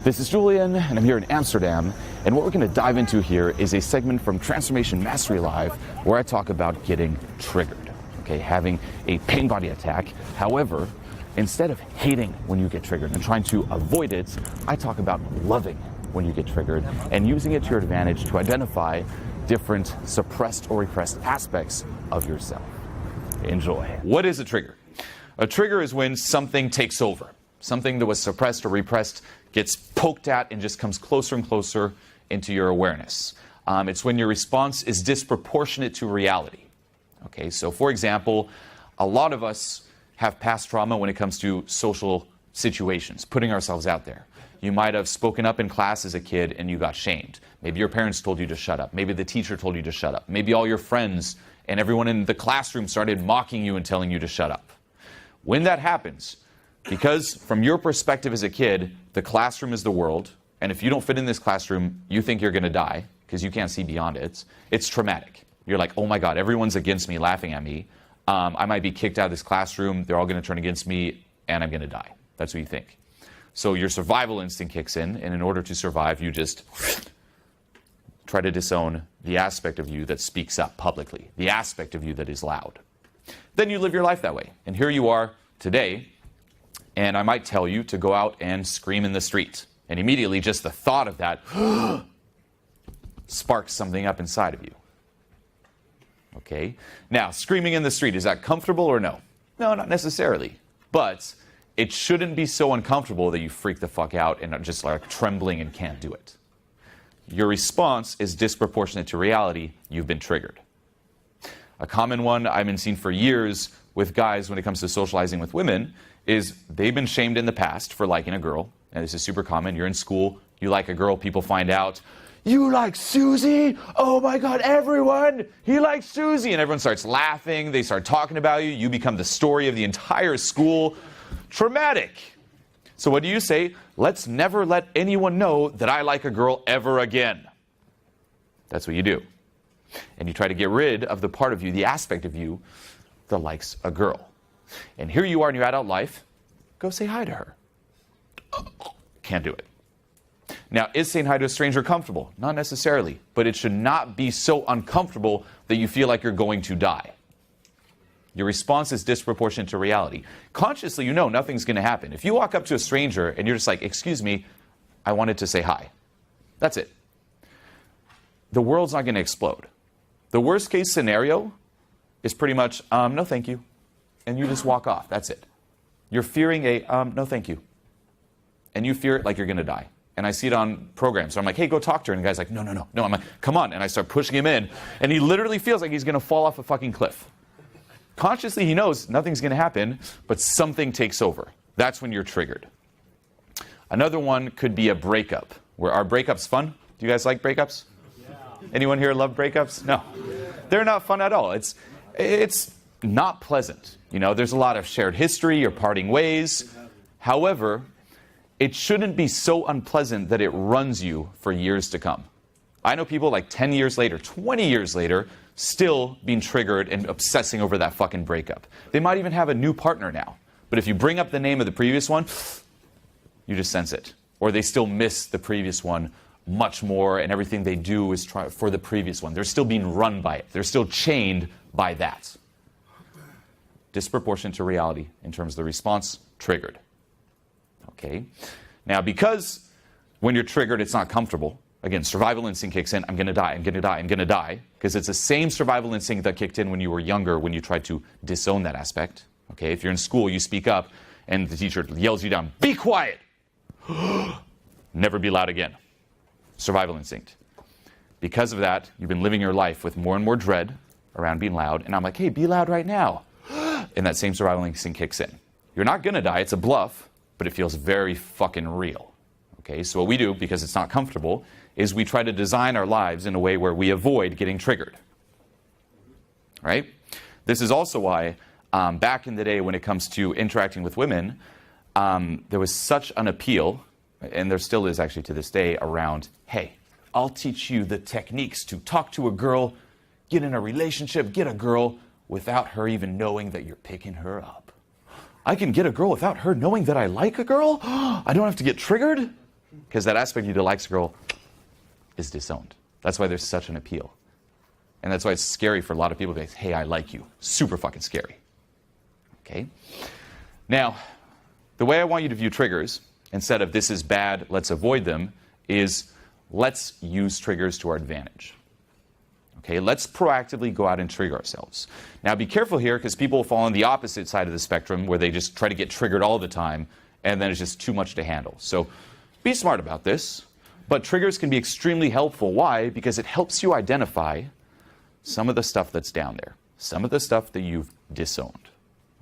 This is Julian, and I'm here in Amsterdam, and what we're going to dive into here is a segment from Transformation Mastery Live where I talk about getting triggered, okay, having a pain body attack. However, instead of hating when you get triggered and trying to avoid it, I talk about loving when you get triggered and using it to your advantage to identify different suppressed or repressed aspects of yourself. Enjoy. What is a trigger? A trigger is when something takes over. Something that was suppressed or repressed gets poked at and just comes closer and closer into your awareness. It's when your response is disproportionate to reality. Okay, so for example, a lot of us have past trauma when it comes to social situations, putting ourselves out there. You might have spoken up in class as a kid and you got shamed. Maybe your parents told you to shut up. Maybe the teacher told you to shut up. Maybe all your friends and everyone in the classroom started mocking you and telling you to shut up. When that happens, because from your perspective as a kid, the classroom is the world, and if you don't fit in this classroom, you think you're going to die because you can't see beyond it. It's traumatic. You're like, oh my God, everyone's against me, laughing at me. I might be kicked out of this classroom. They're all going to turn against me, and I'm going to die. That's what you think. So your survival instinct kicks in, and in order to survive, you just try to disown the aspect of you that speaks up publicly, the aspect of you that is loud. Then you live your life that way. And here you are today, and I might tell you to go out and scream in the street. And immediately just the thought of that sparks something up inside of you. Okay? Now, screaming in the street, is that comfortable or no? No, not necessarily. But it shouldn't be so uncomfortable that you freak the fuck out and are just like trembling and can't do it. Your response is disproportionate to reality. You've been triggered. A common one I've been seeing for years with guys when it comes to socializing with women is they've been shamed in the past for liking a girl. And this is super common. You're in school, you like a girl, people find out, you like Susie? Oh my God, everyone, he likes Susie. And everyone starts laughing, they start talking about you, you become the story of the entire school. Traumatic. So what do you say? Let's never let anyone know that I like a girl ever again. That's what you do. And you try to get rid of the part of you, the aspect of you that likes a girl. And here you are in your adult life, go say hi to her. Can't do it. Now, is saying hi to a stranger comfortable? Not necessarily, but it should not be so uncomfortable that you feel like you're going to die. Your response is disproportionate to reality. Consciously, you know nothing's going to happen. If you walk up to a stranger and you're just like, excuse me, I wanted to say hi. That's it. The world's not going to explode. The worst case scenario is pretty much, no thank you. And you just walk off. That's it. You're fearing a, no thank you. And you fear it like you're going to die. And I see it on programs. So I'm like, hey, go talk to her. And the guy's like, no. I'm like, come on. And I start pushing him in. And he literally feels like he's going to fall off a fucking cliff. Consciously, he knows nothing's going to happen, but something takes over. That's when you're triggered. Another one could be a breakup. Are breakups fun? Do you guys like breakups? Yeah. Anyone here love breakups? No. They're not fun at all. It's not pleasant. You know, there's a lot of shared history or parting ways. However, it shouldn't be so unpleasant that it runs you for years to come. I know people like 10 years later, 20 years later, still being triggered and obsessing over that fucking breakup. They might even have a new partner now. But if you bring up the name of the previous one, you just sense it. Or they still miss the previous one much more, and everything they do is try for the previous one. They're still being run by it. They're still chained by that. Disproportionate to reality in terms of the response, triggered. Okay? Now, because when you're triggered, it's not comfortable. Again, survival instinct kicks in, I'm going to die, I'm going to die, I'm going to die. Because it's the same survival instinct that kicked in when you were younger, when you tried to disown that aspect. Okay? If you're in school, you speak up, and the teacher yells you down, be quiet! Never be loud again. Survival instinct. Because of that, you've been living your life with more and more dread around being loud, and I'm like, hey, be loud right now. And that same survival instinct kicks in. You're not going to die, it's a bluff, but it feels very fucking real. Okay, so what we do, because it's not comfortable, is we try to design our lives in a way where we avoid getting triggered. Right? This is also why, back in the day when it comes to interacting with women, there was such an appeal, and there still is actually to this day, around, hey, I'll teach you the techniques to talk to a girl, get in a relationship, get a girl, without her even knowing that you're picking her up. I can get a girl without her knowing that I like a girl? I don't have to get triggered? Because that aspect of you that likes a girl is disowned. That's why there's such an appeal. And that's why it's scary for a lot of people to say, hey, I like you. Super fucking scary. Okay? Now, the way I want you to view triggers, instead of this is bad, let's avoid them, is let's use triggers to our advantage. Okay, let's proactively go out and trigger ourselves. Now be careful here, because people will fall on the opposite side of the spectrum where they just try to get triggered all the time, and then it's just too much to handle. So be smart about this, but triggers can be extremely helpful. Why? Because it helps you identify some of the stuff that's down there, some of the stuff that you've disowned.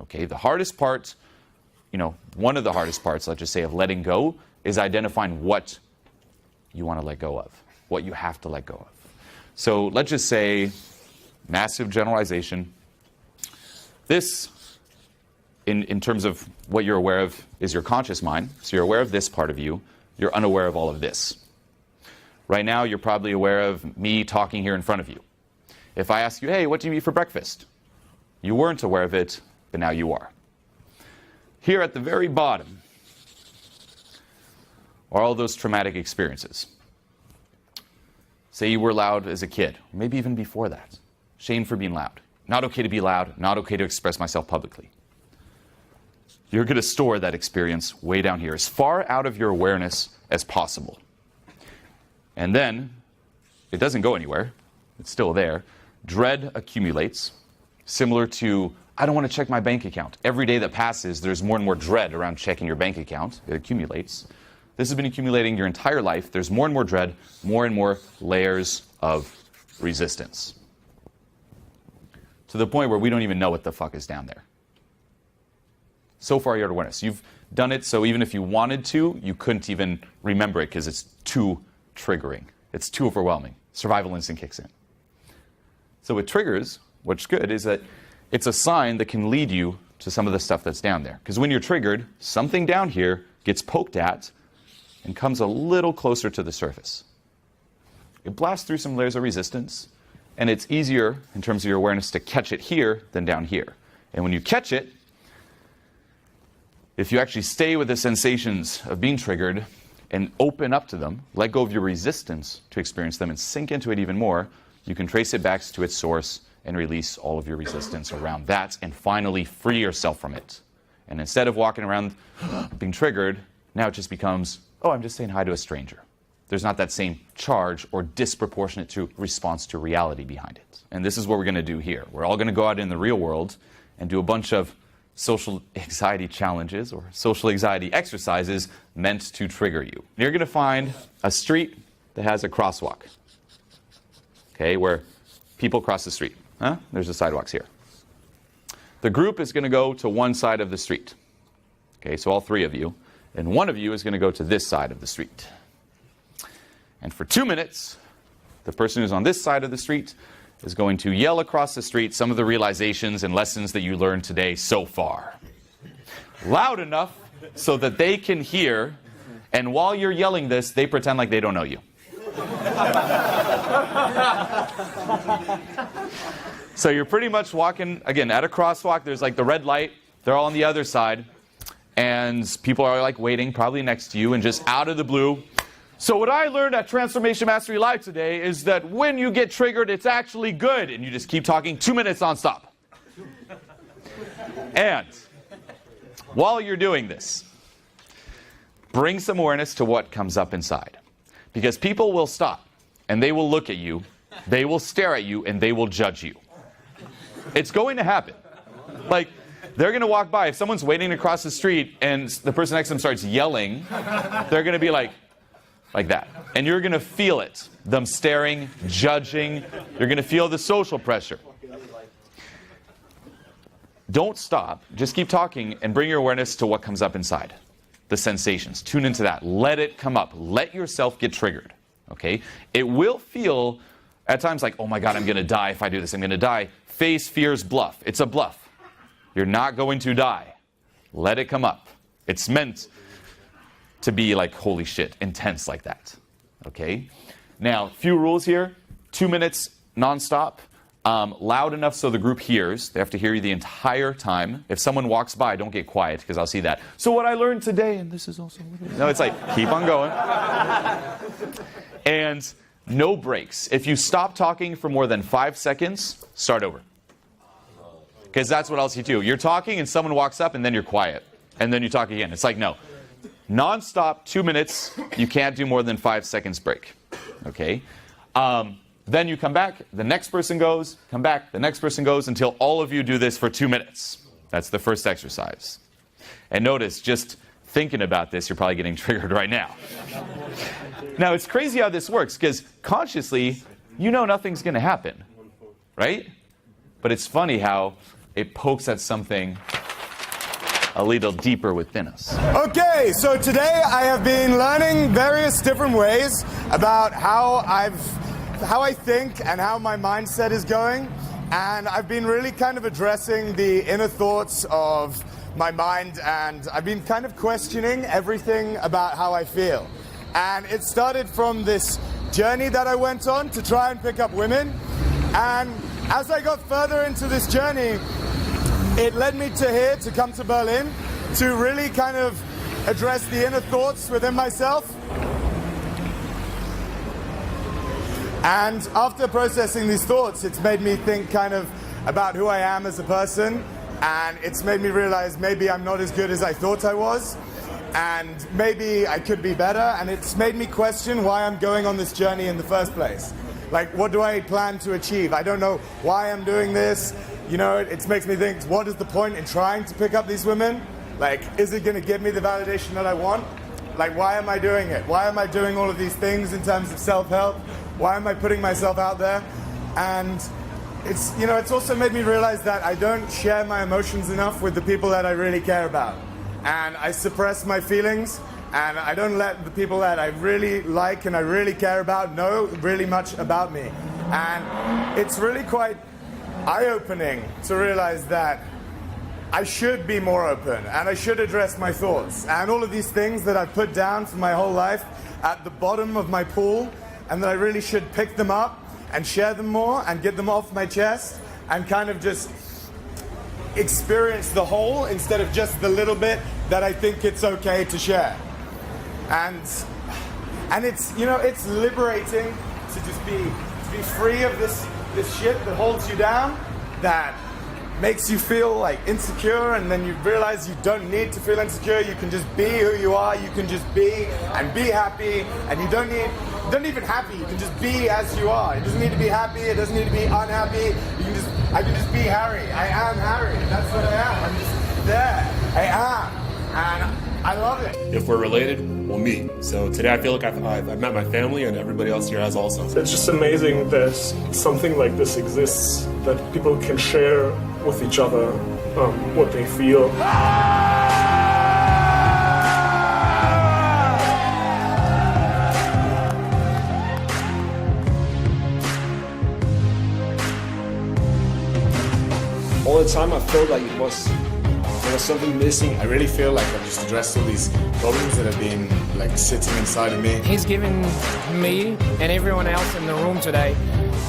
Okay, the hardest part, one of the hardest parts, let's just say, of letting go is identifying what you want to let go of, what you have to let go of. So let's just say, massive generalization, this, in terms of what you're aware of, is your conscious mind. So you're aware of this part of you. You're unaware of all of this. Right now, you're probably aware of me talking here in front of you. If I ask you, hey, what do you eat for breakfast? You weren't aware of it, but now you are. Here at the very bottom are all those traumatic experiences. Say you were loud as a kid, or maybe even before that. Shame for being loud. Not okay to be loud, not okay to express myself publicly. You're going to store that experience way down here, as far out of your awareness as possible. And then, it doesn't go anywhere. It's still there. Dread accumulates, similar to, I don't want to check my bank account. Every day that passes, there's more and more dread around checking your bank account. It accumulates. This has been accumulating your entire life. There's more and more dread, more and more layers of resistance. To the point where we don't even know what the fuck is down there. So far, you're at awareness. You've done it, so even if you wanted to, you couldn't even remember it because it's too triggering. It's too overwhelming. Survival instinct kicks in. So with triggers, what's good is that it's a sign that can lead you to some of the stuff that's down there. Because when you're triggered, something down here gets poked at and comes a little closer to the surface. It blasts through some layers of resistance, and it's easier in terms of your awareness to catch it here than down here. And when you catch it, if you actually stay with the sensations of being triggered and open up to them, let go of your resistance to experience them and sink into it even more, you can trace it back to its source and release all of your resistance around that and finally free yourself from it. And instead of walking around being triggered, now it just becomes, oh, I'm just saying hi to a stranger. There's not that same charge or disproportionate response to reality behind it. And this is what we're going to do here. We're all going to go out in the real world and do a bunch of social anxiety challenges or social anxiety exercises meant to trigger you. You're going to find a street that has a crosswalk, okay, where people cross the street. There's the sidewalks here. The group is going to go to one side of the street. Okay, so all three of you. And one of you is going to go to this side of the street. And for 2 minutes, the person who's on this side of the street is going to yell across the street some of the realizations and lessons that you learned today so far. Loud enough so that they can hear, and while you're yelling this, they pretend like they don't know you. So you're pretty much walking, again, at a crosswalk. There's like the red light. They're all on the other side. And people are like waiting, probably next to you, and just out of the blue. So what I learned at Transformation Mastery Live today is that when you get triggered, it's actually good. And you just keep talking 2 minutes nonstop. And while you're doing this, bring some awareness to what comes up inside. Because people will stop, and they will look at you, they will stare at you, and they will judge you. It's going to happen. Like, they're going to walk by. If someone's waiting across the street and the person next to them starts yelling, they're going to be like that. And you're going to feel it. Them staring, judging. You're going to feel the social pressure. Don't stop. Just keep talking and bring your awareness to what comes up inside. The sensations. Tune into that. Let it come up. Let yourself get triggered. Okay? It will feel at times like, oh my God, I'm going to die if I do this. I'm going to die. Face fear's bluff. It's a bluff. You're not going to die. Let it come up. It's meant to be like, holy shit, intense like that. Okay? Now, few rules here. 2 minutes nonstop. Loud enough so the group hears. They have to hear you the entire time. If someone walks by, don't get quiet, because I'll see that. So what I learned today, and this is also... No, it's like, keep on going. And no breaks. If you stop talking for more than 5 seconds, start over. Because that's what else you do. You're talking, and someone walks up, and then you're quiet. And then you talk again. It's like, no. Non-stop, 2 minutes. You can't do more than 5 seconds break. Okay? Then you come back, the next person goes, come back, the next person goes, until all of you do this for 2 minutes. That's the first exercise. And notice, just thinking about this, you're probably getting triggered right now. Now, it's crazy how this works, because consciously, you know nothing's going to happen, right? But it's funny how it pokes at something a little deeper within us. Okay, so today I have been learning various different ways about how I think and how my mindset is going, and I've been really kind of addressing the inner thoughts of my mind, and I've been kind of questioning everything about how I feel. And it started from this journey that I went on to try and pick up women, and as I got further into this journey, it led me to here, to come to Berlin, to really kind of address the inner thoughts within myself. And after processing these thoughts, it's made me think kind of about who I am as a person, and it's made me realize maybe I'm not as good as I thought I was, and maybe I could be better, and it's made me question why I'm going on this journey in the first place. Like, what do I plan to achieve? I don't know why I'm doing this. You know, it makes me think, what is the point in trying to pick up these women? Like, is it going to give me the validation that I want? Like, why am I doing it? Why am I doing all of these things in terms of self-help? Why am I putting myself out there? And it's, you know, it's also made me realize that I don't share my emotions enough with the people that I really care about. And I suppress my feelings, and I don't let the people that I really like and I really care about know really much about me. And it's really quite eye-opening to realize that I should be more open, and I should address my thoughts. And all of these things that I've put down for my whole life at the bottom of my pool, and that I really should pick them up and share them more and get them off my chest and kind of just experience the whole instead of just the little bit that I think it's okay to share. And it's, you know, it's liberating to just be free of this shit that holds you down, that makes you feel like insecure, and then you realize you don't need to feel insecure. You can just be who you are. You can just be and be happy, and you don't even happy. You can just be as you are. It doesn't need to be happy. It doesn't need to be unhappy. I can just be Harry. I am Harry. That's what I am. I'm just there. I am, and I love it. If we're related, we'll meet. So today I feel like I've met my family, and everybody else here has also. It's just amazing that something like this exists, that people can share with each other what they feel. All the time I felt like there was something missing. I really feel like I've just addressed all these problems that have been like sitting inside of me. He's given me and everyone else in the room today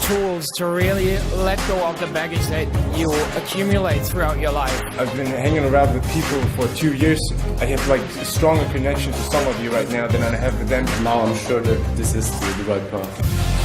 tools to really let go of the baggage that you accumulate throughout your life. I've been hanging around with people for 2 years. I have like a stronger connection to some of you right now than I have with them. Now I'm sure that this is the right path.